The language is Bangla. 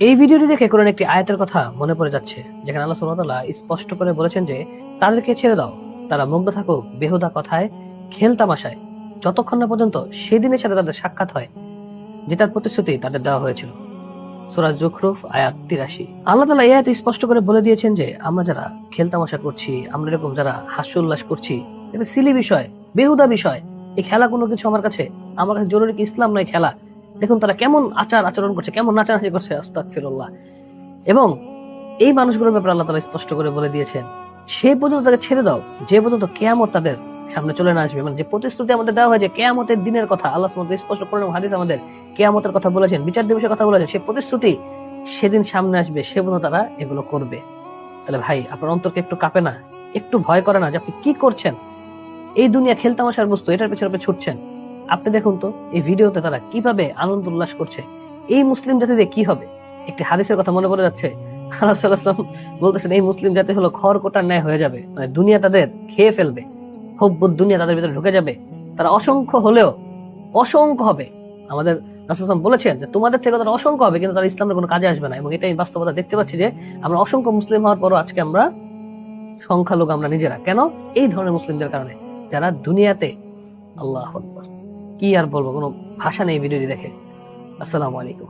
এই ভিডিওটি দেখে কোরআন একটি আয়াতের কথা মনে পড়ে যাচ্ছে, যেখানে আল্লাহ সুবহানাহু ওয়া তাআলা স্পষ্ট করে বলেছেন যে তাদেরকে ছেড়ে দাও, তারা মুগ্ধ থাকুক বেহুদা কথায়, খেলতামাশায়, যতক্ষণ না পর্যন্ত সেদিনের সাথে তাদের সাক্ষাৎ হয় যেটার প্রতিশ্রুতি তাদের দেওয়া হয়েছিল। সূরা যুখরুফ আয়াত ৮৩। আল্লাহ তাআলা এই আয়াতে স্পষ্ট করে বলে দিয়েছেন যে আমরা যারা খেলতামাশা করছি, আমরা এরকম যারা হাস্য উল্লাস করছি, এটা সিলি বিষয়, বেহুদা বিষয়। এই খেলা কোনো কিছু আমার কাছে জরুরি কি? ইসলাম নয় খেলা। দেখুন তারা কেমন আচরণ করছে, কেমন নাচানাচি করছে, আস্তাগফিরুল্লাহ। এবং এই মানুষগুলোর ব্যাপারে আল্লাহ তাআলা স্পষ্ট করে বলে দিয়েছেন সেই পর্যন্ত তাকে ছেড়ে দাও যে পর্যন্ত কিয়ামত তাদের সামনে চলে না আসবে। মানে যে প্রতিশ্রুতি আমাদের দেওয়া হয় যে কিয়ামতের দিনের কথা, আল্লাহ সুবহানাহু ওয়া তাআলা স্পষ্ট করে হাদিস আমাদের কিয়ামতের কথা বলেছেন, বিচার দিবসের কথা বলেছেন, সেই প্রতিশ্রুতি সেদিন সামনে আসবে, সে পর্যন্ত তারা এগুলো করবে। তাহলে ভাই, আপনার অন্তরকে একটু কাঁপে না? একটু ভয় করে না যে আপনি কি করছেন? এই দুনিয়া খেলতামাশার বস্তু, এটার পেছনে আপনি ছুটছেন। আপনি দেখুন তো এই ভিডিওতে তারা কিভাবে আনন্দ উল্লাস করছে। এই মুসলিম জাতি দিয়ে কি হবে? একটি হাদিসের কথা মনে পড়ে যাচ্ছে, রাসূলুল্লাহ সাল্লাল্লাহু আলাইহি ওয়াসাল্লাম বলতেছেন এই মুসলিম জাতি হলো খড়কুটার ন্যায় হয়ে যাবে, মানে দুনিয়া তাদের খেয়ে ফেলবে, হুব্বুদ দুনিয়া তাদের ভিতরে ঢুকে যাবে। তারা অসংখ্য হলেও অসংখ্য হবে। আমাদের রাসূলুল্লাহ সাল্লাল্লাহু আলাইহি ওয়াসাল্লাম বলেছেন যে তোমাদের থেকে তারা অসংখ্য হবে, কিন্তু তারা ইসলামের কোনো কাজে আসবে না। এবং এটাই বাস্তবতা দেখতে পাচ্ছি যে আমরা অসংখ্য মুসলিম হওয়ার পরও আজকে আমরা সংখ্যালঘু আমরা নিজেরা। কেন? এই ধরনের মুসলিমদের কারণে, যারা দুনিয়াতে, আল্লাহু আকবার, কি আর বলবো, কোনো ভাষা নেই ভিডিওটি দেখে। আসসালামু আলাইকুম।